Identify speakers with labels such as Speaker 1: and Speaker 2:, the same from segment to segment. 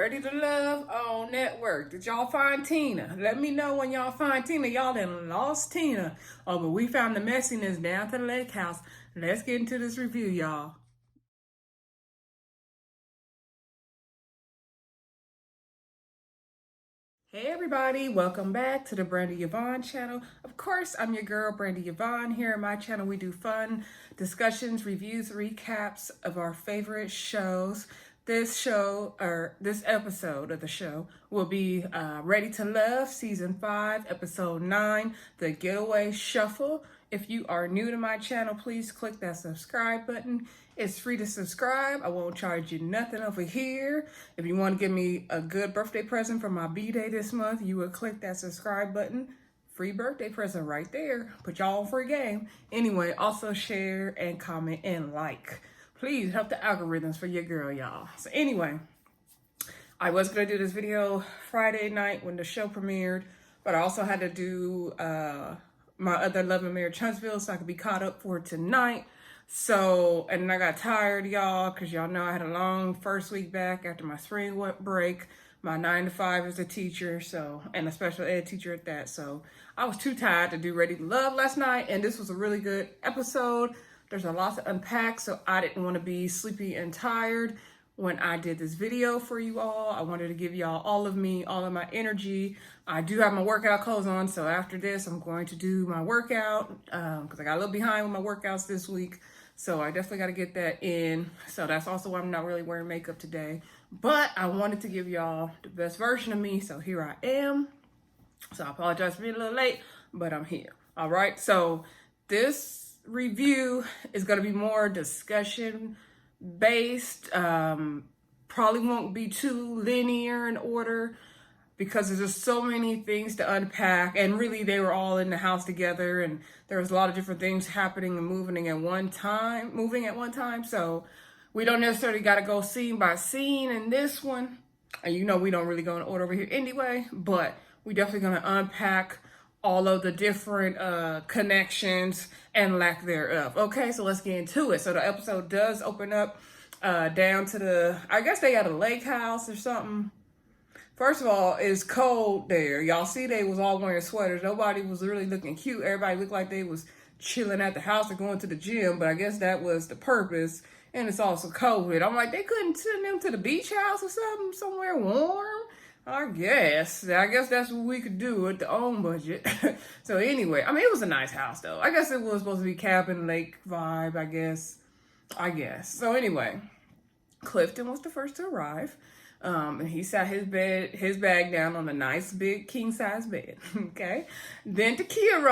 Speaker 1: Ready to Love on Network. Did y'all find Tina? Let me know when y'all find Tina. Y'all done lost Tina. Oh, but we found the messiness down to the lake house. Let's get into this review, y'all. Hey everybody, welcome back to the Brandy Yvonne channel. Of course, I'm your girl, Brandy Yvonne. Here on my channel, we do fun discussions, reviews, recaps of our favorite shows. This episode of the show will be Ready to Love, Season 5, Episode 9, The Getaway Shuffle. If you are new to my channel, please click that subscribe button. It's free to subscribe. I won't charge you nothing over here. If you want to give me a good birthday present for my B-Day this month, you will click that subscribe button. Free birthday present right there. Put y'all on for a game. Anyway, also share and comment and like. Please help the algorithms for your girl, y'all. So anyway, I was going to do this video Friday night when the show premiered, but I also had to do my other Love and Marriage Huntsville so I could be caught up for tonight. So, and then I got tired, y'all, because y'all know I had a long first week back after my spring break. My 9 to 5 as a teacher, so, and a special ed teacher at that. So I was too tired to do Ready to Love last night, and this was a really good episode. There's a lot to unpack, so I didn't want to be sleepy and tired when I did this video for you all. I wanted to give y'all all of me, all of my energy. I do have my workout clothes on, so after this, I'm going to do my workout because I got a little behind with my workouts this week. So I definitely got to get that in. So that's also why I'm not really wearing makeup today. But I wanted to give y'all the best version of me, so here I am. So I apologize for being a little late, but I'm here. All right, so this review is going to be more discussion based. Probably won't be too linear in order because there's just so many things to unpack, and really they were all in the house together and there was a lot of different things happening and moving at one time. So we don't necessarily got to go scene by scene in this one, and you know we don't really go in order over here anyway, but we definitely going to unpack all of the different connections and lack thereof. Okay, so let's get into it. So the episode does open up down to I guess they got a lake house or something. First of all, it's cold there. Y'all see they was all wearing sweaters. Nobody was really looking cute. Everybody looked like they was chilling at the house or going to the gym, but I guess that was the purpose. And it's also COVID. I'm like, they couldn't send them to the beach house or something, somewhere warm? I guess that's what we could do with the own budget. So anyway, I mean, it was a nice house though. I guess it was supposed to be cabin lake vibe, I guess. So anyway, Clifton was the first to arrive. And he sat his bag down on a nice big king size bed. Okay. Then Dakya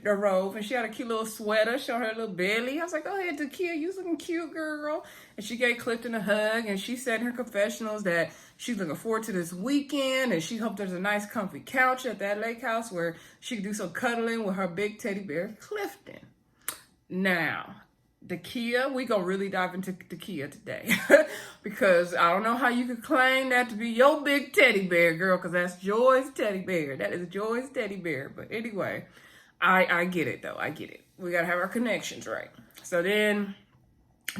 Speaker 1: arose and she had a cute little sweater showing her little belly. I was like, go ahead, Dakya, you looking cute, girl. And she gave Clifton a hug, and she said in her confessionals that she's looking forward to this weekend, and she hoped there's a nice comfy couch at that lake house where she could do some cuddling with her big teddy bear, Clifton. Now, Dakya, we gonna really dive into Dakya today because I don't know how you could claim that to be your big teddy bear, girl, because that's Joy's teddy bear. That is Joy's teddy bear. But anyway, I get it though. I get it. We gotta have our connections right. So then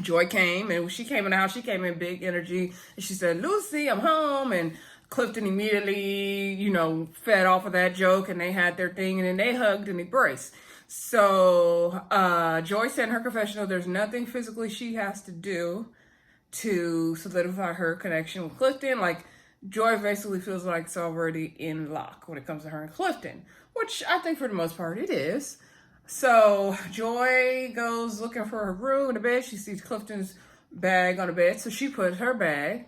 Speaker 1: Joy came, and when she came in the house, she came in big energy, and she said, "Lucy, I'm home." And Clifton immediately, fed off of that joke, and they had their thing, and then they hugged and embraced. So Joy said in her confessional there's nothing physically she has to do to solidify her connection with Clifton. Like, Joy basically feels like it's already in lock when it comes to her and Clifton, which I think for the most part it is. So Joy goes looking for her room in the bed. She sees Clifton's bag on the bed, so she put her bag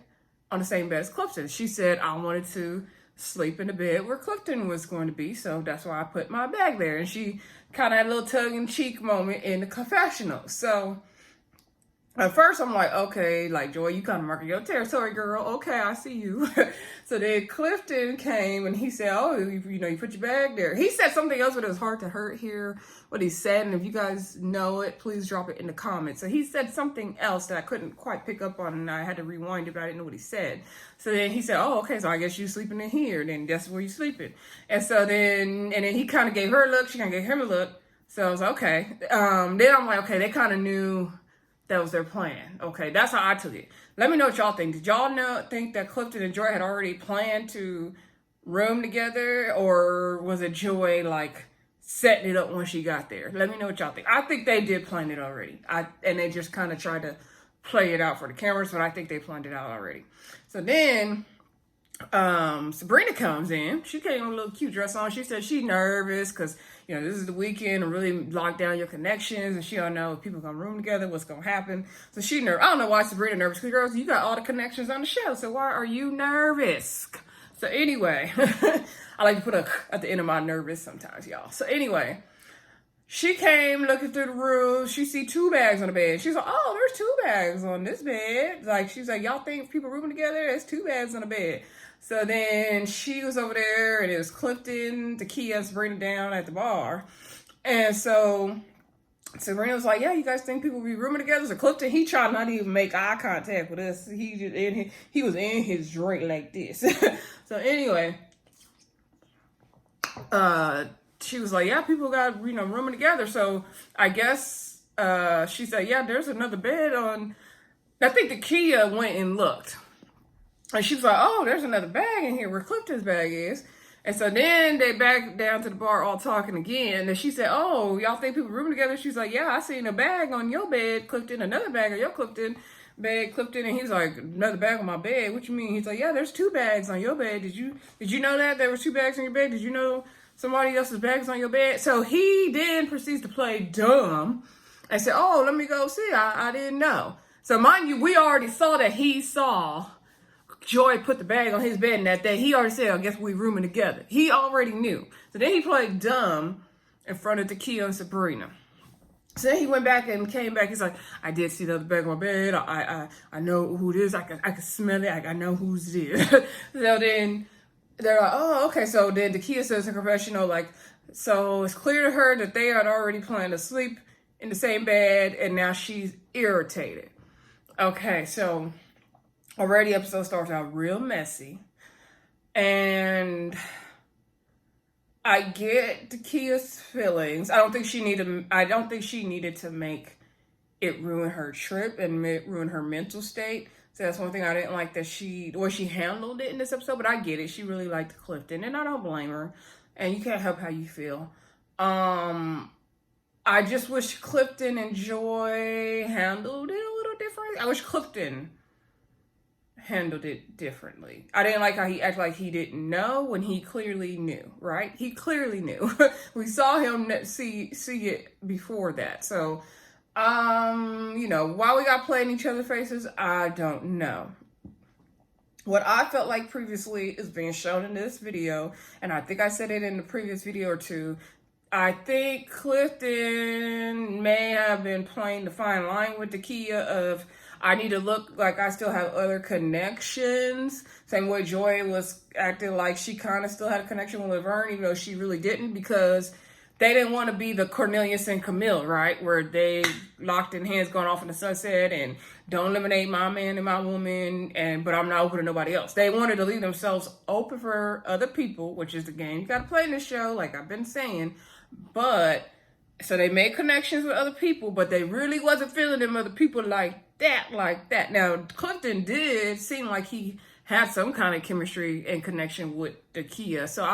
Speaker 1: on the same bed as Clifton. She said, I wanted to sleep in the bed where Clifton was going to be, so that's why I put my bag there. And she kind of had a little tongue-in-cheek moment in the confessional. So at first I'm like, okay, like, Joy, you kind of marking your territory, girl. Okay, I see you. So then Clifton came and he said, oh, you put your bag there. He said something else, but it was hard to hear what he said. And if you guys know it, please drop it in the comments. So he said something else that I couldn't quite pick up on, and I had to rewind it, but I didn't know what he said. So then he said, oh, okay, so I guess you're sleeping in here. Then that's where you're sleeping. And so then he kind of gave her a look. She kind of gave him a look. So I was like, okay. Then I'm like, okay, they kind of knew that was their plan. Okay, that's how I took it. Let me know what y'all think. Did y'all think that Clifton and Joy had already planned to room together, or was it Joy like setting it up when she got there? Let me know what y'all think. I think they did plan it already. And they just kind of tried to play it out for the cameras, but I think they planned it out already. So then Sabrina comes in. She came with a little cute dress on. She said she's nervous because, you know, this is the weekend and really lock down your connections, and she don't know if people gonna room together, what's gonna happen. So she nervous. I don't know why Sabrina nervous, because girls, you got all the connections on the show, so why are you nervous? So anyway, I like to put a at the end of my nervous sometimes, y'all. So anyway, she came looking through the room. She see 2 bags on the bed. She's like, oh, there's 2 bags on this bed. Like, she's like, y'all think people rooming together? There's 2 bags on the bed. So then she was over there, and it was Clifton, Dakia, and Sabrina down at the bar. And so Sabrina was like, yeah, you guys think people be rooming together? So Clifton, he tried not to even make eye contact with us. He was in his drink like this. So anyway, she was like, yeah, people got, you know, rooming together. So I guess she said, yeah, there's another bed on. I think Dakia went and looked. And she was like, oh, there's another bag in here where Clifton's bag is. And so then they back down to the bar all talking again. And she said, oh, y'all think people rooming together? She's like, yeah, I seen a bag on your bed, Clifton, another bag on your bed, Clifton. And he's like, another bag on my bed? What you mean? He's like, yeah, there's 2 bags on your bed. Did you know that there were 2 bags on your bed? Did you know somebody else's bags on your bed? So he then proceeds to play dumb and said, oh, let me go see. I didn't know. So mind you, we already saw that he saw Joy put the bag on his bed that day. He already said, I guess we rooming together. He already knew. So then he played dumb in front of Dakia and Sabrina. So then he went back and came back. He's like, I did see the other bag on my bed. I know who it is. I can smell it. I know who's it is. So then they're like, oh, okay. So then Dakia says in confessional, like, so it's clear to her that they had already planned to sleep in the same bed, and now she's irritated. Okay, so already episode starts out real messy. And I get Dakia's feelings. I don't think she needed to make it ruin her trip and ruin her mental state. So that's one thing I didn't like, that she handled it in this episode, but I get it. She really liked Clifton, and I don't blame her. And you can't help how you feel. I just wish Clifton and Joy handled it a little different. I wish Clifton handled it differently. I didn't like how he acted like he didn't know when he clearly knew, right? He clearly knew. We saw him see it before that. So, you know, why we got playing each other's faces, I don't know. What I felt like previously is being shown in this video, and I think I said it in the previous video or two. I think Clifton may have been playing the fine line with Dakia of, I need to look like I still have other connections. Same way Joy was acting like she kind of still had a connection with Laverne, even though she really didn't, because they didn't want to be the Cornelius and Camille, right? Where they locked in hands going off in the sunset and don't eliminate my man and my woman, but I'm not open to nobody else. They wanted to leave themselves open for other people, which is the game you got to play in this show, like I've been saying. But, so they made connections with other people, but they really wasn't feeling them other people like that. Now, Clifton did seem like he had some kind of chemistry and connection with Dakia. So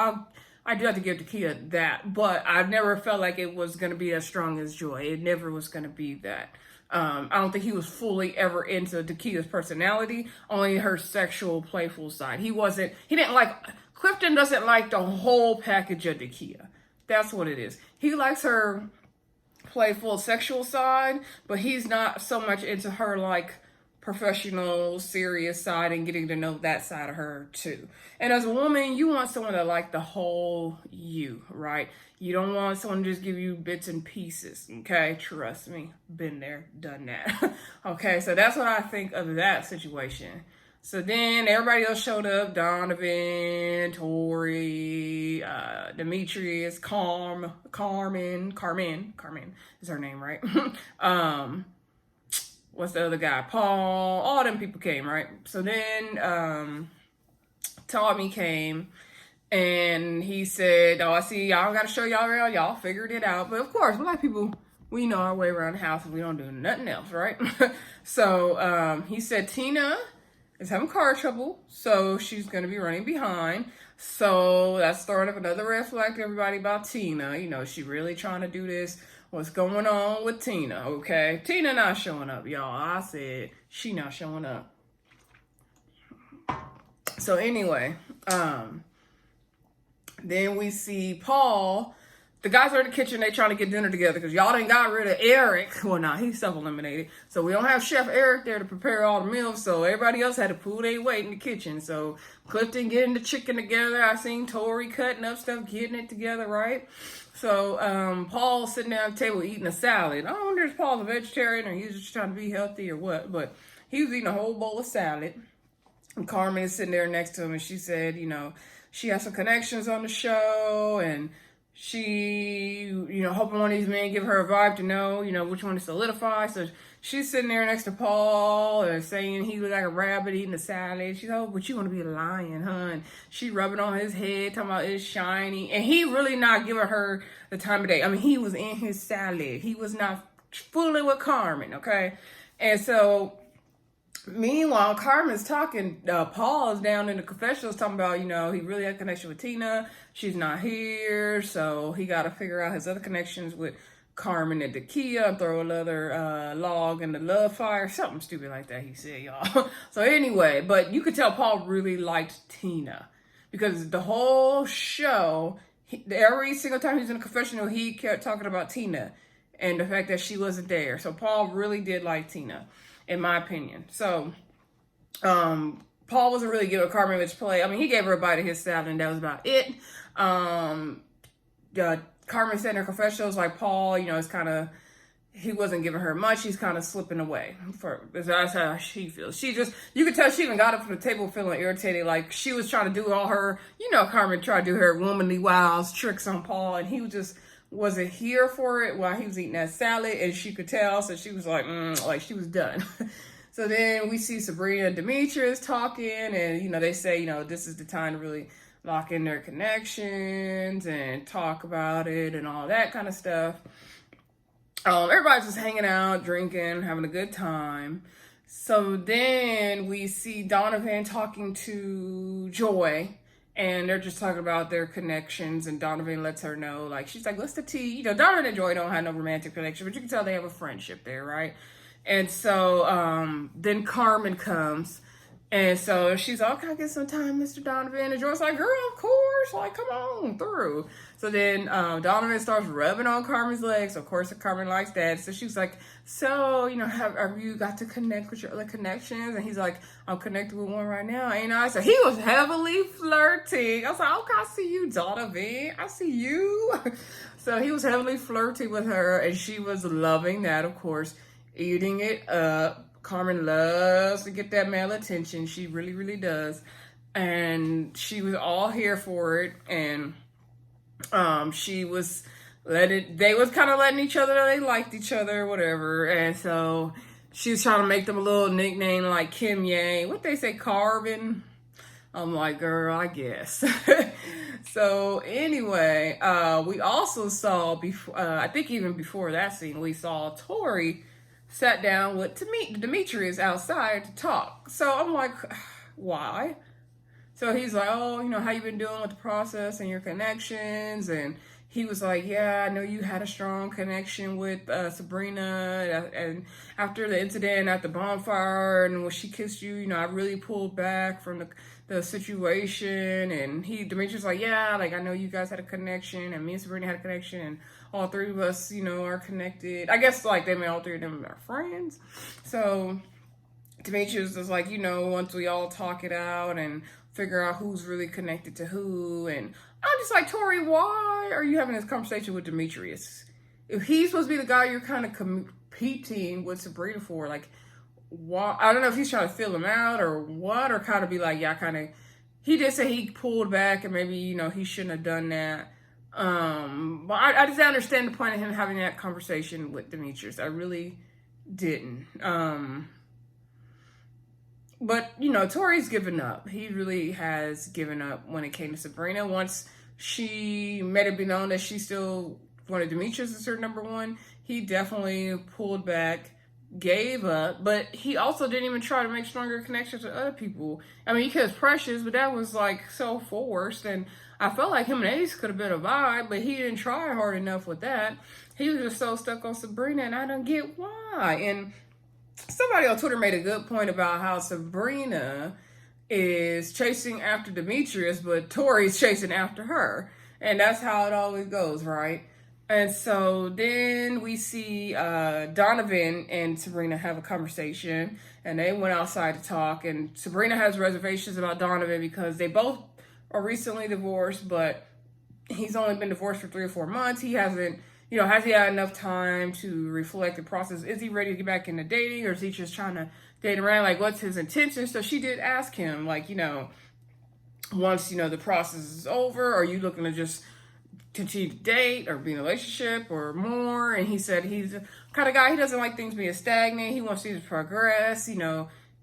Speaker 1: I do have to give Dakia that, but I never felt like it was going to be as strong as Joy. It never was going to be that. I don't think he was fully ever into Dakia's personality, only her sexual, playful side. Clifton doesn't like the whole package of Dakia. That's what it is. He likes her playful sexual side, but he's not so much into her like professional, serious side and getting to know that side of her too. And as a woman, you want someone that like the whole you, right? You don't want someone to just give you bits and pieces, okay? Trust me, been there, done that. Okay, so that's what I think of that situation. So then everybody else showed up. Donovan, Tori, Demetrius, Carmen is her name, right? What's the other guy? Paul. All them people came, right? So then Tommy came and he said, oh, I see y'all got to show y'all around. Y'all figured it out. But of course, black people, we know our way around the house and we don't do nothing else, right? So he said Tina is having car trouble, so she's going to be running behind. So that started up another red flag to everybody about Tina. You know, she really trying to do this. What's going on with Tina, okay? Tina not showing up, y'all. I said she not showing up. So anyway, then we see Paul. The guys are in the kitchen. They trying to get dinner together because y'all done got rid of Eric. Well, nah, he's self-eliminated. So we don't have Chef Eric there to prepare all the meals. So everybody else had to pull their weight in the kitchen. So Clifton getting the chicken together. I seen Tori cutting up stuff, getting it together, right? So Paul's sitting down at the table eating a salad. I wonder if Paul's a vegetarian or he's just trying to be healthy or what. But he was eating a whole bowl of salad. And Carmen is sitting there next to him. And she said, you know, she has some connections on the show. And she, you know, hoping one of these men give her a vibe to know, you know, which one to solidify. So she's sitting there next to Paul and saying he looked like a rabbit eating a salad. She's, oh, but you want to be a lion, huh? And she rubbing on his head, talking about it's shiny. And he really not giving her the time of day. I mean, he was in his salad. He was not fooling with Carmen, okay? And so meanwhile, Carmen's talking. Paul is down in the confessionals talking about, you know, he really had a connection with Tina. She's not here, so he got to figure out his other connections with Carmen and Dakya and throw another log in the love fire. Something stupid like that, he said, y'all. So anyway, but you could tell Paul really liked Tina because the whole show, every single time he was in a confessional, he kept talking about Tina and the fact that she wasn't there. So Paul really did like Tina, in my opinion. So, Paul wasn't really giving Carmen much play. I mean, he gave her a bite of his salad, and that was about it. Carmen said in her confessionals, like, Paul, you know, it's kind of, he wasn't giving her much. He's kind of slipping away. That's how she feels. She just, you could tell she even got up from the table feeling irritated. Like, she was trying to do all her, you know, Carmen tried to do her womanly wiles, tricks on Paul, and he was just wasn't here for it while he was eating that salad, and she could tell, so she was like she was done. So then we see Sabrina and Demetrius talking, and, you know, they say, you know, this is the time to really lock in their connections and talk about it and all that kind of stuff. Everybody's just hanging out, drinking, having a good time. So then we see Donovan talking to Joy, and they're just talking about their connections, and Donovan lets her know, like, she's like, what's the tea? You know, Donovan and Joy don't have no romantic connection, but you can tell they have a friendship there, right? And so then Carmen comes, and so she's like, oh, can I get some time, Mr. Donovan? And Joy's like, girl, of course, like, come on through. So then Donovan starts rubbing on Carmen's legs. Of course, Carmen likes that. So she's like, so, you know, have you got to connect with your other connections? And he's like, I'm connected with one right now, ain't I? So he was heavily flirting. I was like, okay, I see you, Donovan. I see you. So he was heavily flirting with her, and she was loving that, of course, eating it up. Carmen loves to get that male attention. She really, really does. And she was all here for it. And she was they was kind of letting each other know they liked each other, whatever. And so she was trying to make them a little nickname like Kim Yang. What they say, Carvin? I'm like, girl, I guess. So anyway, we also saw, I think even before that scene, we saw Tori sat down with Demetrius outside to talk. So I'm like, why? So he's like, oh, you know, how you been doing with the process and your connections? And he was like, yeah, I know you had a strong connection with Sabrina. And after the incident at the bonfire and when she kissed you, you know, I really pulled back from the situation. And Demetrius was like, yeah, like, I know you guys had a connection and me and Sabrina had a connection and all three of us, you know, are connected. I guess, like, they made all three of them are friends. So Demetrius was like, you know, once we all talk it out and figure out who's really connected to who. And I'm just like, Tori, why are you having this conversation with Demetrius? If he's supposed to be the guy you're kind of competing with Sabrina for, like, why? I don't know if he's trying to fill him out or what, or kind of be like, yeah, he did say he pulled back and maybe, you know, he shouldn't have done that. But I just understand the point of him having that conversation with Demetrius. I really didn't. But, you know, Tori's given up. He really has given up when it came to Sabrina. Once she made it be known that she still wanted Demetrius as her number one, he definitely pulled back, gave up, but he also didn't even try to make stronger connections with other people. I mean, he could have Precious, but that was like so forced, and I felt like him and Ace could have been a vibe, but he didn't try hard enough with that. He was just so stuck on Sabrina, and I don't get why. And somebody on Twitter made a good point about how Sabrina is chasing after Demetrius, but Tori's chasing after her. And that's how it always goes, right? And so then we see Donovan and Sabrina have a conversation, and they went outside to talk. And Sabrina has reservations about Donovan because they both are recently divorced, but he's only been divorced for 3 or 4 months. He hasn't, has he had enough time to reflect and process? Is he ready to get back into dating, or is he just trying to date around? Like, what's his intention? So she did ask him, like, once, the process is over, are you looking to just continue to date or be in a relationship or more? And he said he's the kind of guy, he doesn't like things being stagnant. He wants things to progress,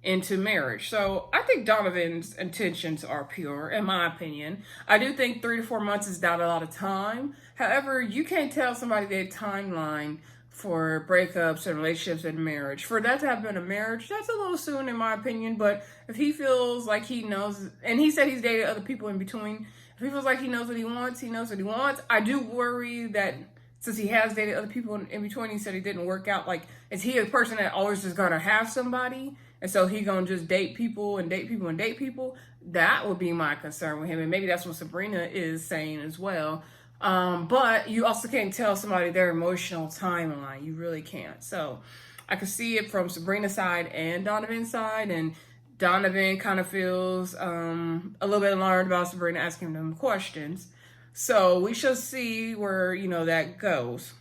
Speaker 1: into marriage. So I think Donovan's intentions are pure, in my opinion. I do think 3 to 4 months is not a lot of time. However, you can't tell somebody their timeline for breakups and relationships and marriage. For that to have been a marriage, that's a little soon, in my opinion. But if he feels like he knows, and he said he's dated other people in between, if he feels like he knows what he wants, he knows what he wants. I do worry that since he has dated other people in between, he said he didn't work out. Like, is he a person that always just gonna have somebody? And so he gonna just date people and date people and date people? That would be my concern with him. And maybe that's what Sabrina is saying as well. But you also can't tell somebody their emotional timeline. You really can't. So I can see it from Sabrina's side and Donovan's side. And Donovan kind of feels a little bit alarmed about Sabrina asking them questions. So we shall see where, that goes.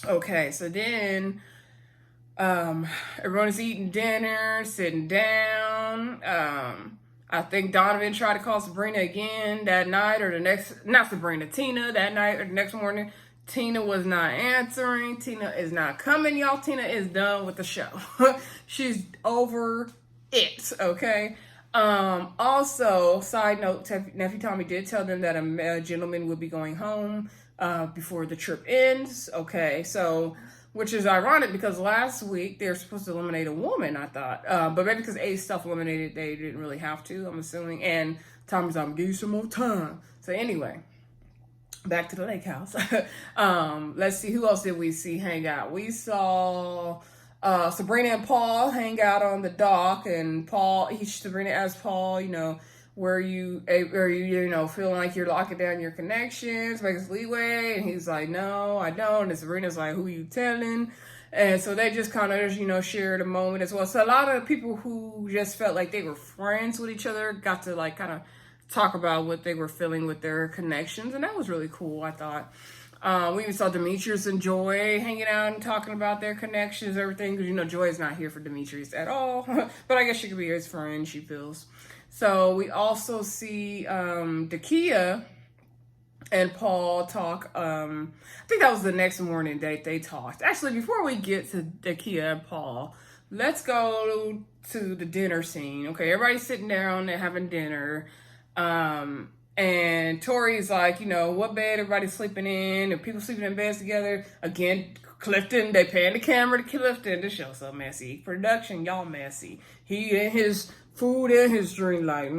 Speaker 1: Okay, so then everyone is eating dinner, sitting down. I think Donovan tried to call Sabrina again that night or the next, not Sabrina, Tina, that night or the next morning. Tina was not answering. Tina is not coming, y'all. Tina is done with the show. She's over it, okay? Also, side note, Nephew Tommy did tell them that a gentleman would be going home before the trip ends, okay? So, which is ironic because last week they were supposed to eliminate a woman, I thought. But maybe because Ace self-eliminated, they didn't really have to, I'm assuming. And Tommy's like, give you some more time. So anyway, back to the lake house. Let's see, who else did we see hang out? We saw Sabrina and Paul hang out on the dock, and Sabrina asked Paul, were you feeling like you're locking down your connections, make us leeway? And he's like, no, I don't. And Sabrina's like, who are you telling? And so they just kind of, shared a moment as well. So a lot of people who just felt like they were friends with each other got to kind of talk about what they were feeling with their connections. And that was really cool, I thought. We even saw Demetrius and Joy hanging out and talking about their connections, everything. Because, Joy is not here for Demetrius at all. But I guess she could be his friend, she feels. So we also see Dakia and Paul talk. I think that was the next morning date they talked. Actually, before we get to Dakia and Paul, let's go to the dinner scene. Okay, everybody's sitting down and having dinner. And Tori's like, what bed everybody's sleeping in? Are people sleeping in beds together? Again, Clifton, they pan the camera to Clifton. This show's so messy. Production, y'all messy. He and his food and his drink, like,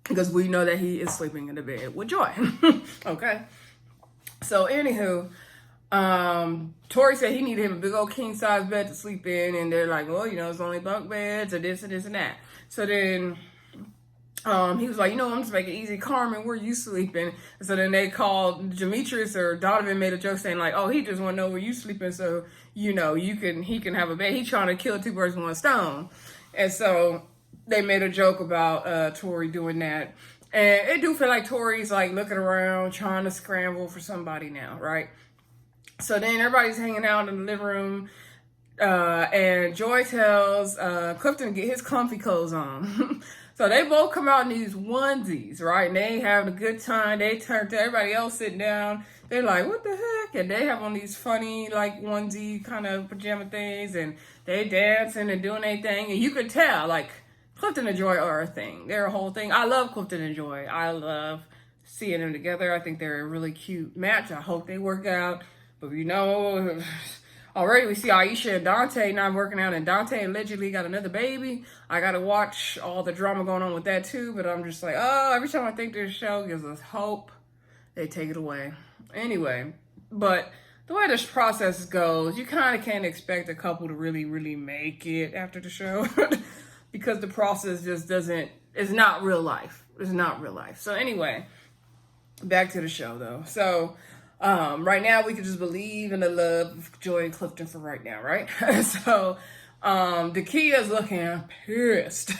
Speaker 1: because we know that he is sleeping in the bed with Joy. Okay. So, anywho, Tori said he needed him a big old king size bed to sleep in, and they're like, well, it's only bunk beds or this and this and that. So then he was like, I'm just making it easy. Carmen, where you sleeping? And so then they called Demetrius, or Donovan made a joke saying like, oh, he just want to know where you sleeping, so he can have a bed. He trying to kill 2 birds with 1 stone. And so they made a joke about Tori doing that. And it do feel like Tori's like looking around, trying to scramble for somebody now, right? So then everybody's hanging out in the living room. And Joy tells Clifton to get his comfy clothes on. So they both come out in these onesies, right? And they having a good time. They turn to everybody else sitting down. They're like, what the heck? And they have on these funny, like, onesie kind of pajama things. And they dancing and doing their thing. And you could tell, like, Clifton and Joy are a thing. They're a whole thing. I love Clifton and Joy. I love seeing them together. I think they're a really cute match. I hope they work out. But you know, already we see Aisha and Dante not working out, and Dante allegedly got another baby. I gotta watch all the drama going on with that too. But I'm just like, oh, every time I think this show gives us hope, they take it away. Anyway, but the way this process goes, you kind of can't expect a couple to really, really make it after the show because the process just doesn't, it's not real life. It's not real life. So anyway, back to the show though. So right now we can just believe in the love of Joy and Clifton for right now, right? So Dakya is looking pissed.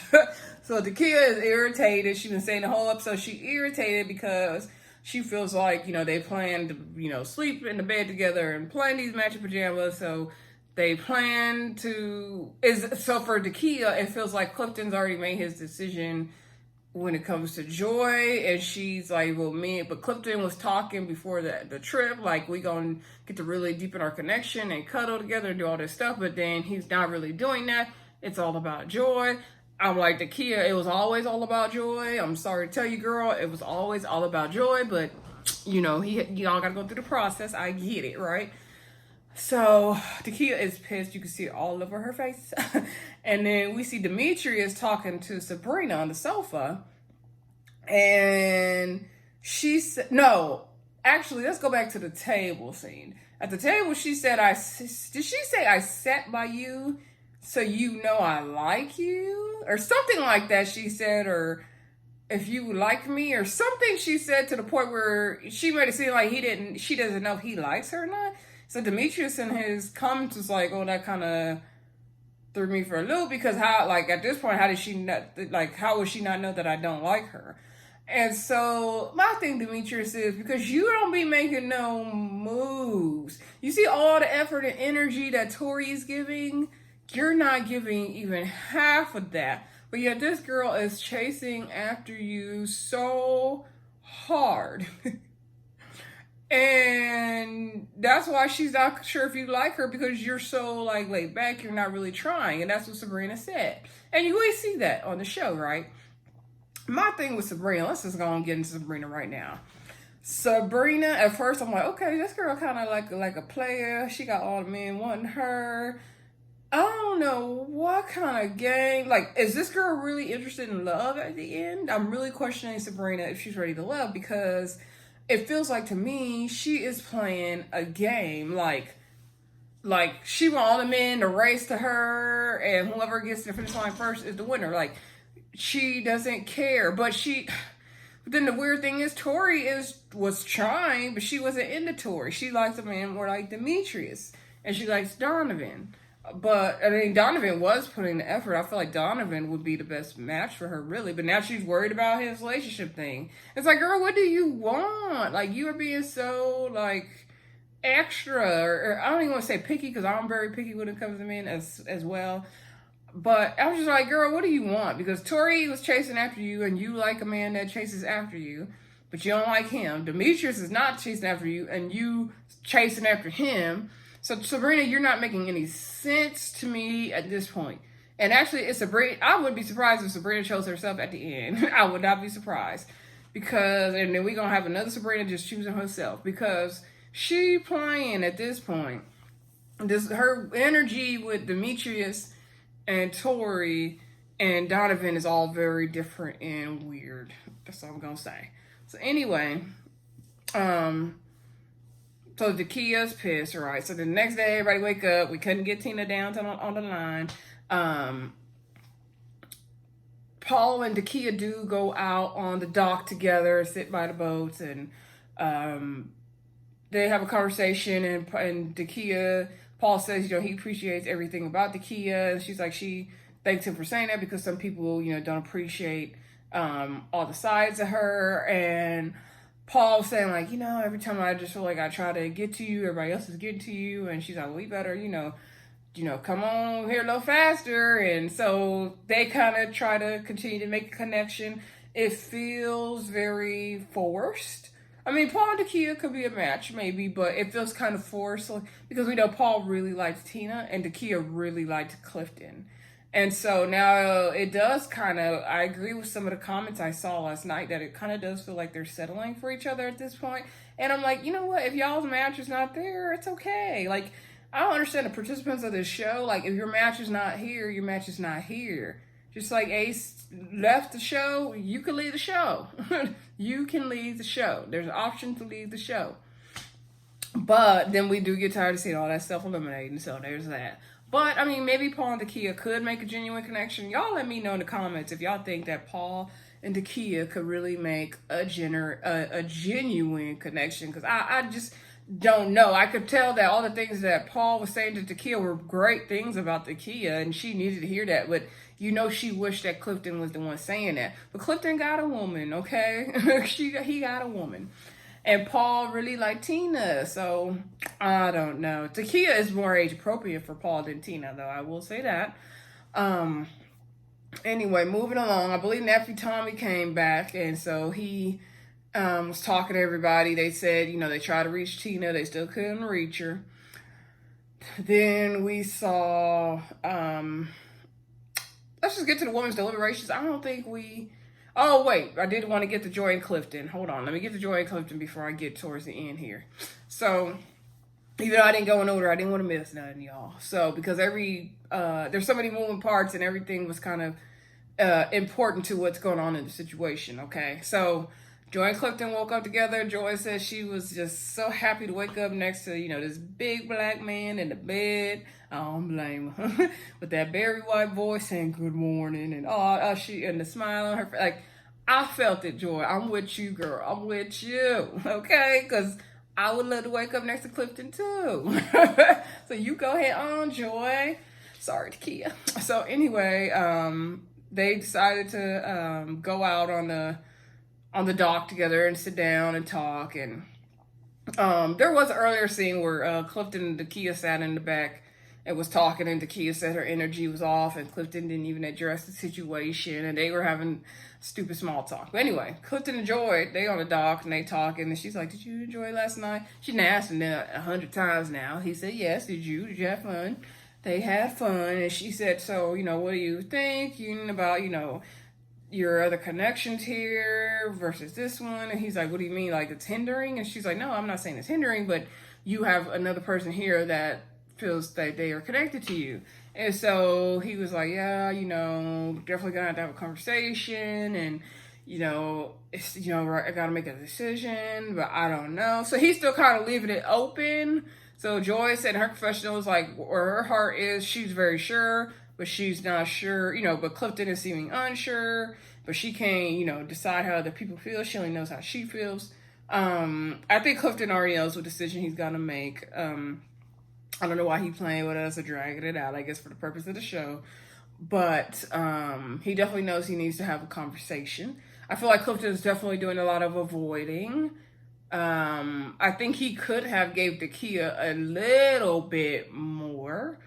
Speaker 1: So Dakya is irritated. She's been saying the whole episode she's irritated because she feels like, you know, they plan to, you know, sleep in the bed together and plan these matching pajamas. So they plan to, so for Dakya, it feels like Clifton's already made his decision when it comes to Joy. And she's like, well, but Clifton was talking before the trip, like, we gonna get to really deepen our connection and cuddle together and do all this stuff. But then he's not really doing that. It's all about Joy. I'm like, Dakya, it was always all about Joy. I'm sorry to tell you, girl, it was always all about Joy, but you know, y'all gotta go through the process. I get it, right? So Dakya is pissed. You can see it all over her face. And then we see Demetrius talking to Sabrina on the sofa. And she said, no, actually, let's go back to the table scene. At the table, she said, did she say I sat by you so you know I like you? Or something like that she said, or if you like me, or something she said to the point where she made it seem like she doesn't know if he likes her or not. So Demetrius in his comments was like, oh, that kind of threw me for a loop, because how, like, at this point, how would she not know that I don't like her? And so my thing, Demetrius, is because you don't be making no moves. You see all the effort and energy that Tori is giving, you're not giving even half of that. But yet this girl is chasing after you so hard. And that's why she's not sure if you like her, because you're so like laid back, you're not really trying. And that's what Sabrina said. And you always see that on the show, right? My thing with Sabrina, let's just go and get into Sabrina right now. Sabrina, at first I'm like, okay, this girl kind of like a player. She got all the men wanting her. I don't know what kind of game. Like, is this girl really interested in love at the end? I'm really questioning Sabrina if she's ready to love, because it feels like to me she is playing a game. Like she want all the men to race to her, and whoever gets to the finish line first is the winner. Like, she doesn't care. But then the weird thing is, Tori was trying, but she wasn't into Tori. She likes a man more like Demetrius, and she likes Donovan. But, I mean, Donovan was putting the effort. I feel like Donovan would be the best match for her, really. But now she's worried about his relationship thing. It's like, girl, what do you want? Like, you are being so, like, extra. Or I don't even want to say picky, because I'm very picky when it comes to men as well. But I was just like, girl, what do you want? Because Tori was chasing after you, and you like a man that chases after you, but you don't like him. Demetrius is not chasing after you, and you chasing after him. So, Sabrina, you're not making any sense to me at this point. And actually, it's Sabrina. I would be surprised if Sabrina chose herself at the end. I would not be surprised. And then we're going to have another Sabrina just choosing herself. Because she playing at this point. Her energy with Demetrius and Tori and Donovan is all very different and weird. That's all I'm going to say. So, anyway, so Dakya's pissed, right? So the next day, everybody wake up. We couldn't get Tina down on the line. Paul and Dakya do go out on the dock together, sit by the boats, and they have a conversation. And Paul says, you know, he appreciates everything about Dakya. And she's like, she thanks him for saying that, because some people, you know, don't appreciate all the sides of her. And Paul saying, like, you know, every time I just feel like I try to get to you, everybody else is getting to you. And she's like, well, we better, you know, come on here a little faster. And so they kind of try to continue to make a connection. It feels very forced. I mean, Paul and Dakya could be a match, maybe, but it feels kind of forced, because we know Paul really likes Tina and Dakya really liked Clifton. And so now it does kind of, I agree with some of the comments I saw last night that it kind of does feel like they're settling for each other at this point. And I'm like, you know what? If y'all's match is not there, it's okay. Like, I don't understand the participants of this show. Like, if your match is not here, your match is not here. Just like Ace left the show, you can leave the show. You can leave the show. There's an option to leave the show. But then we do get tired of seeing all that stuff eliminating, so there's that. But, I mean, maybe Paul and Dakya could make a genuine connection. Y'all let me know in the comments if y'all think that Paul and Dakya could really make a genuine connection. Because I just don't know. I could tell that all the things that Paul was saying to Dakya were great things about Dakya, and she needed to hear that. But you know she wished that Clifton was the one saying that. But Clifton got a woman, okay? He got a woman. And Paul really liked Tina, so I don't know. Dakya is more age appropriate for Paul than Tina, though. I will say that. Anyway, moving along. I believe Nephew Tommy came back, and so he was talking to everybody. They said, you know, they tried to reach Tina. They still couldn't reach her. Then we saw... let's just get to the women's deliberations. I don't think we... Oh, wait. I did want to get to Joy and Clifton. Hold on. Let me get to Joy and Clifton before I get towards the end here. So, even though I didn't go in order, I didn't want to miss nothing, y'all. So, because there's so many moving parts and everything was kind of important to what's going on in the situation, okay? So, Joy and Clifton woke up together. Joy said she was just so happy to wake up next to, you know, this big black man in the bed. I don't blame her. With that very white voice saying good morning and she and the smile on her face. Like, I felt it, Joy. I'm with you, girl. I'm with you. Okay? Because I would love to wake up next to Clifton too. So you go ahead on, Joy. Sorry, Dakya. So anyway, they decided to go out on the dock together and sit down and talk. And there was an earlier scene where Clifton and Dakya sat in the back and was talking, and Dakya said her energy was off, and Clifton didn't even address the situation, and they were having stupid small talk. But anyway, Clifton and Joy, they on the dock, and they talking, and she's like, did you enjoy last night? She done asked him 100 times now. He said, yes, did you? Did you have fun? They had fun, and she said, so, you know, what do you think about, you know, your other connections here versus this one? And he's like, what do you mean, like it's hindering? And she's like, no, I'm not saying it's hindering, but you have another person here that feels that they are connected to you. And so he was like, yeah, you know, definitely gonna have to have a conversation, and you know, it's, you know, I gotta make a decision, but I don't know. So he's still kind of leaving it open. So Joy said her confessional was like, where her heart is, she's very sure, but she's not sure, you know, but Clifton is seeming unsure, but she can't, you know, decide how other people feel. She only knows how she feels. I think Clifton already knows what decision he's gonna make. I don't know why he's playing with us or dragging it out, I guess for the purpose of the show. But he definitely knows he needs to have a conversation. I feel like Clifton is definitely doing a lot of avoiding. I think he could have gave Dakya a little bit more.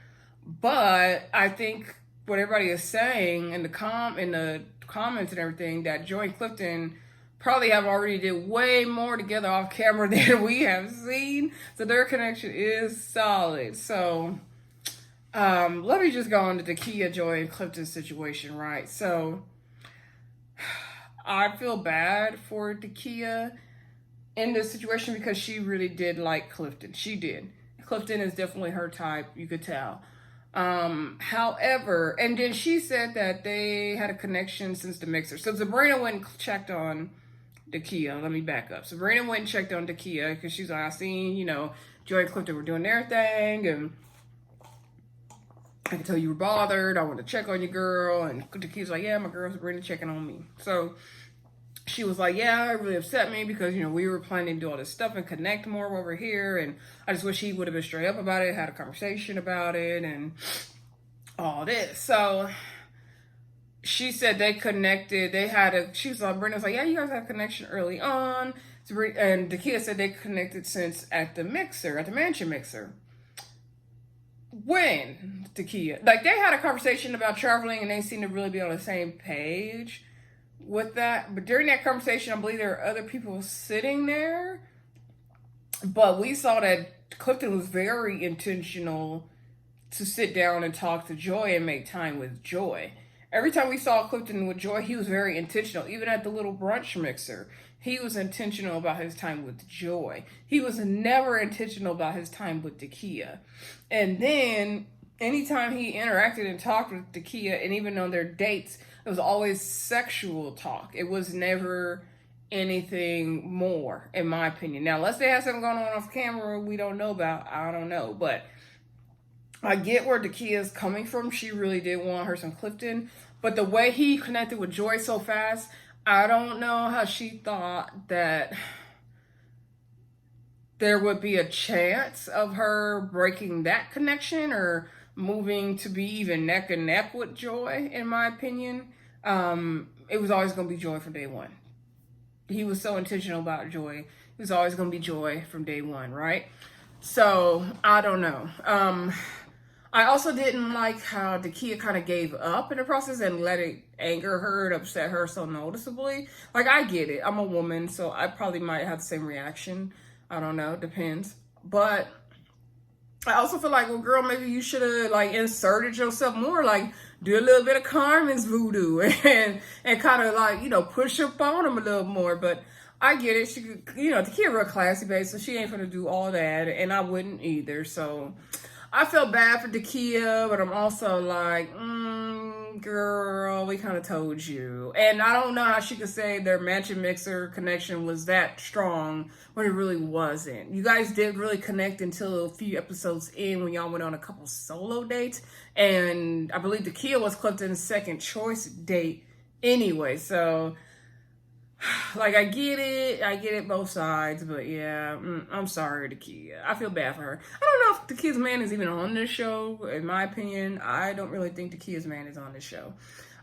Speaker 1: But I think what everybody is saying in the comments and everything, that Joy and Clifton probably have already did way more together off camera than we have seen. So their connection is solid. So let me just go on to Dakya, Joy, and Clifton's situation, right? So I feel bad for Dakya in this situation because she really did like Clifton. She did. Clifton is definitely her type, you could tell. However, and then she said that they had a connection since the mixer. So Sabrina went and checked on Dakya. Let me back up. Sabrina went and checked on Dakya because she's like, I seen, you know, Joy and Clifton were doing their thing, and I can tell you were bothered. I want to check on you, girl. And Dakya's like, yeah, my girl Sabrina checking on me. So she was like, yeah, it really upset me because, you know, we were planning to do all this stuff and connect more while we're here, and I just wish he would have been straight up about it, had a conversation about it, and all this. So she said they connected. She was like, Brenda was like, yeah, you guys had a connection early on. And Dakya said they connected since at the mansion mixer. When Dakya, like, they had a conversation about traveling and they seemed to really be on the same page with that. But during that conversation, I believe there were other people sitting there. But we saw that Clifton was very intentional to sit down and talk to Joy and make time with Joy. Every time we saw Clifton with Joy, he was very intentional. Even at the little brunch mixer, he was intentional about his time with Joy. He was never intentional about his time with Dakya. And then anytime he interacted and talked with Dakya, and even on their dates, it was always sexual talk. It was never anything more, in my opinion. Now, unless they have something going on off camera we don't know about, I don't know. But I get where Dakya is coming from. She really did want her some Clifton. But the way he connected with Joy so fast, I don't know how she thought that there would be a chance of her breaking that connection or moving to be even neck and neck with Joy, in my opinion. It was always going to be Joy from day one. He was so intentional about Joy. It was always going to be Joy from day one, right? So, I don't know. I also didn't like how Dakya kind of gave up in the process and let it anger her and upset her so noticeably. Like, I get it. I'm a woman, so I probably might have the same reaction. I don't know. Depends. But I also feel like, well, girl, maybe you should have, like, inserted yourself more. Like, do a little bit of Carmen's voodoo and kind of, like, you know, push up on him a little more. But I get it. She, you know, Dakya real classy, babe, so she ain't gonna do all that. And I wouldn't either. So I felt bad for Dakya, but I'm also like, girl, we kind of told you. And I don't know how she could say their mansion mixer connection was that strong when it really wasn't. You guys didn't really connect until a few episodes in when y'all went on a couple solo dates. And I believe Dakya was Clifton's second choice date anyway. So, like, I get it both sides, but yeah, I'm sorry, Dakya. I feel bad for her. I don't know if Dakya's man is even on this show, in my opinion. I don't really think Dakya's man is on this show.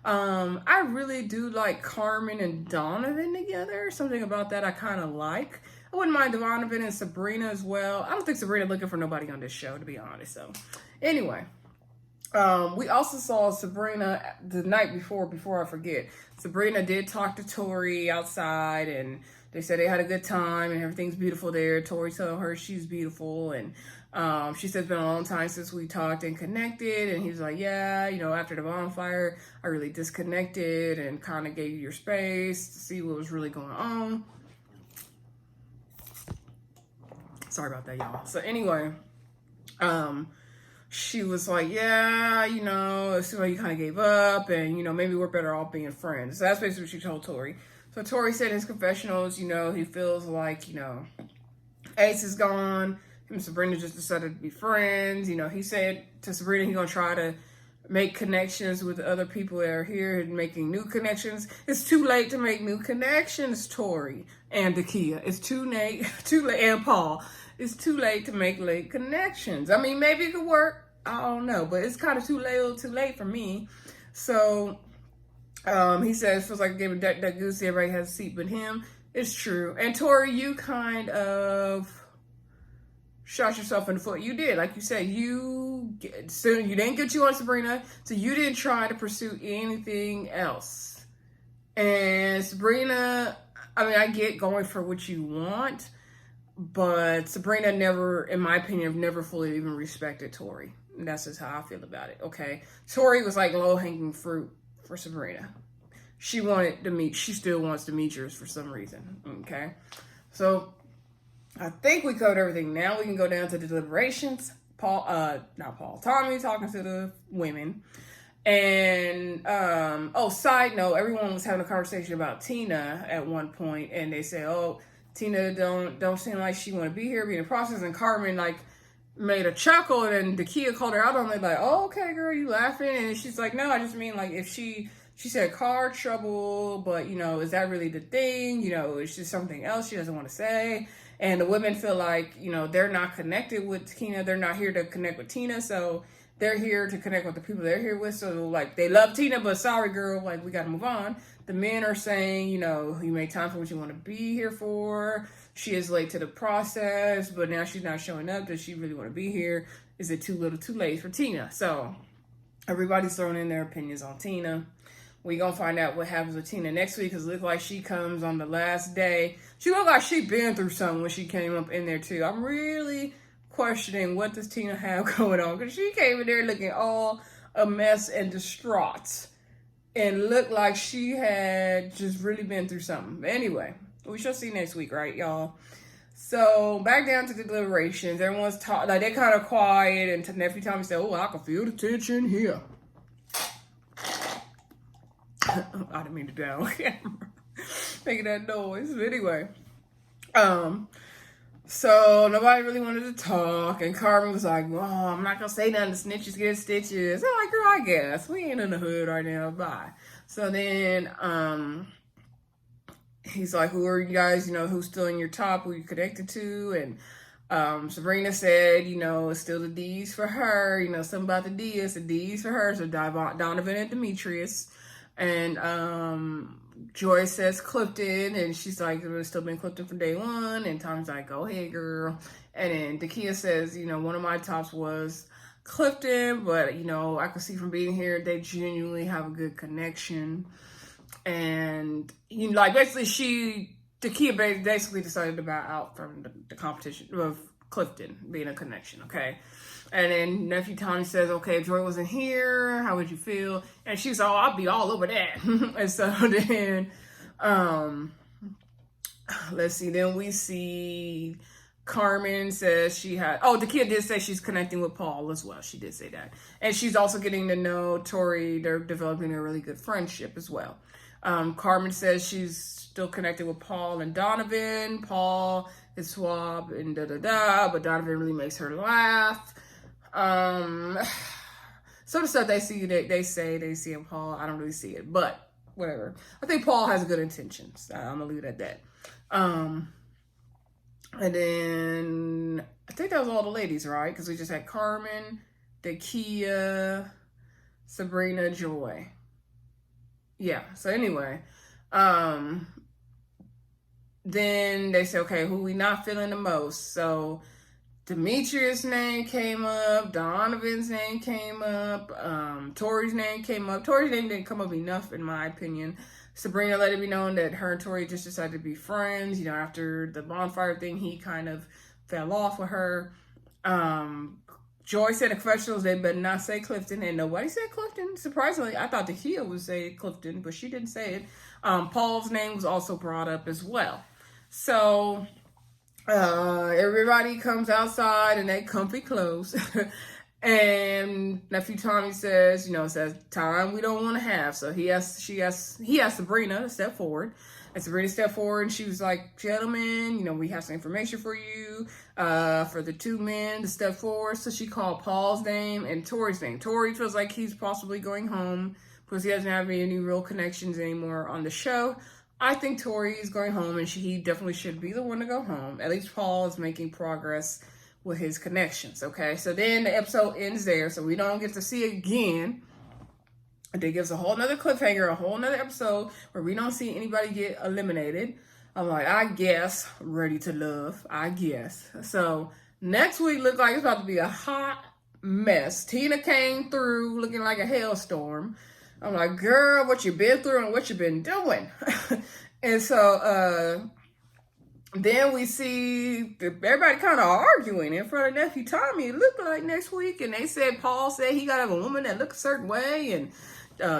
Speaker 1: I really do like Carmen and Donovan together. Something about that I kind of like. I wouldn't mind Donovan and Sabrina as well. I don't think Sabrina looking for nobody on this show, to be honest. So, anyway. We also saw Sabrina the night before I forget. Sabrina did talk to Tori outside, and they said they had a good time and everything's beautiful there. Tori told her she's beautiful, and she said it's been a long time since we talked and connected. And he's like, yeah, you know, after the bonfire, I really disconnected and kind of gave you your space to see what was really going on. Sorry about that, y'all. So anyway, she was like, yeah, you know, it seemed like you kind of gave up and, you know, maybe we're better off being friends. So that's basically what she told Tori. So Tori said in his confessionals, you know, he feels like, you know, Ace is gone. Him and Sabrina just decided to be friends. You know, he said to Sabrina he's going to try to make connections with other people that are here and making new connections. It's too late to make new connections, Tori and Dakya. It's too late, and Paul. It's too late to make late connections. I mean, maybe it could work. I don't know, but it's kind of too late for me. So, he says, feels like giving that goosey, everybody has a seat but him. It's true. And Tori, you kind of shot yourself in the foot. You did. Like you said, you didn't get you on Sabrina, so you didn't try to pursue anything else. And Sabrina, I mean, I get going for what you want, but Sabrina never, in my opinion, never fully even respected Tori. And that's just how I feel about it, okay? Tori was like low-hanging fruit for Sabrina. She still wants Demetrius for some reason, okay? So, I think we covered everything. Now we can go down to the deliberations. Tommy talking to the women. And, side note, everyone was having a conversation about Tina at one point, and they said, Tina don't seem like she want to be here, be in the process. And Carmen, like, made a chuckle, and Dakya called her out on it, like, oh, okay, girl, you laughing? And she's like, no, I just mean, like, if she said car trouble, but, you know, is that really the thing? You know, it's just something else she doesn't want to say. And the women feel like, you know, they're not connected with Tina. They're not here to connect with Tina. So they're here to connect with the people they're here with. So, like, they love Tina, but sorry, girl, like, we got to move on. The men are saying, you know, you make time for what you want to be here for. She is late to the process, but now she's not showing up. Does she really want to be here? Is it too little, too late for Tina? So everybody's throwing in their opinions on Tina. We're going to find out what happens with Tina next week, because it looks like she comes on the last day. She looked like she been through something when she came up in there, too. I'm really questioning what does Tina have going on, because she came in there looking all a mess and distraught and looked like she had just really been through something. Anyway, we shall see next week, right, y'all? So back down to the deliberations. Everyone's talking, like, they're kind of quiet, and nephew Tommy said, "Oh, I can feel the tension here." I didn't mean to do that on camera, making that noise. But anyway, so nobody really wanted to talk, and Carmen was like, "Well, I'm not gonna say nothing. The snitches get stitches." I'm like, "Girl, I guess we ain't in the hood right now. Bye." So then, he's like, "Who are you guys? You know, who's still in your top? Who you connected to?" And Sabrina said, "You know, it's still the D's for her. You know, something about the D's. The D's for her. So Donovan and Demetrius." And Joy says Clifton, and she's like, "It's still been Clifton from day one." And Tom's like, "Go ahead, girl." And then Dakya says, "You know, one of my tops was Clifton, but, you know, I can see from being here, they genuinely have a good connection." And, you know, like, basically Dakya basically decided to bow out from the competition of Clifton being a connection, okay? And then nephew Tommy says, "Okay, if Joy wasn't here, how would you feel?" And she's, "Oh, I'll be all over that." And so then, let's see, then we see Carmen says she had, Dakya did say she's connecting with Paul as well. She did say that. And she's also getting to know Tori. They're developing a really good friendship as well. Carmen says she's still connected with Paul and Donovan. Paul is suave and but Donovan really makes her laugh. Some of the stuff they say they see in Paul, I don't really see it, but whatever. I think Paul has good intentions. I'm gonna leave it at that. And then I think that was all the ladies, right? Because we just had Carmen, Dakia, Sabrina, Joy. Yeah. So anyway, then they say, "Okay, who we not feeling the most?" So Demetrius' name came up, Donovan's name came up, Tori's name came up. Tori's name didn't come up enough, in my opinion. Sabrina let it be known that her and Tori just decided to be friends. You know, after the bonfire thing, he kind of fell off with her. Joy said in confessionals they better not say Clifton, and nobody said Clifton. Surprisingly, I thought Dakya would say Clifton, but she didn't say it. Paul's name was also brought up as well. So everybody comes outside in their comfy clothes. And nephew Tommy says, you know, time we don't want to have. So he asked Sabrina to step forward. And Sabrina stepped forward, and she was like, "Gentlemen, you know, we have some information for you, for the two men to step forward." So she called Paul's name and Tori's name. Tori feels like he's possibly going home because he doesn't have any real connections anymore on the show. I think Tori is going home, and he definitely should be the one to go home. At least Paul is making progress with his connections, okay? So then the episode ends there, so we don't get to see it again. They give us a whole nother cliffhanger, a whole nother episode where we don't see anybody get eliminated. I'm like, I guess, ready to love, I guess. So next week looks like it's about to be a hot mess. Tina came through looking like a hailstorm. I'm like, girl, what you been through and what you been doing? And so then we see everybody kind of arguing in front of nephew Tommy. It looked like next week, and they said Paul said he got to have a woman that looked a certain way, and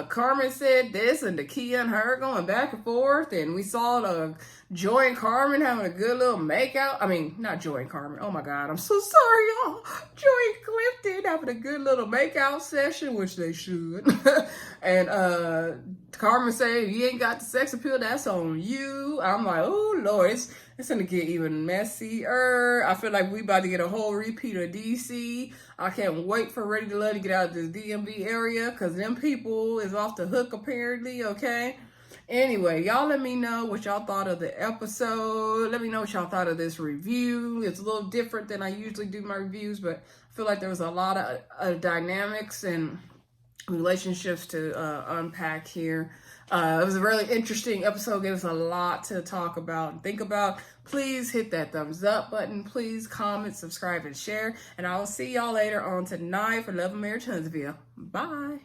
Speaker 1: Carmen said this, and Dakya and her going back and forth, and we saw Joy and Carmen having a good little makeout. I mean, not Joy and Carmen. Oh my God, I'm so sorry, y'all. Joy and Clifton having a good little makeout session, which they should. And Carmen said, "You ain't got the sex appeal, that's on you." I'm like, oh Lord, it's gonna get even messier. I feel like we about to get a whole repeat of DC. I can't wait for Ready to Love to get out of this DMV area, because them people is off the hook apparently, okay? Anyway, y'all let me know what y'all thought of the episode. Let me know what y'all thought of this review. It's a little different than I usually do my reviews, but I feel like there was a lot of dynamics and relationships to unpack here. It was a really interesting episode. Gave us a lot to talk about and think about. Please hit that thumbs up button. Please comment, subscribe, and share. And I will see y'all later on tonight for Love and Marriage Huntsville. Bye.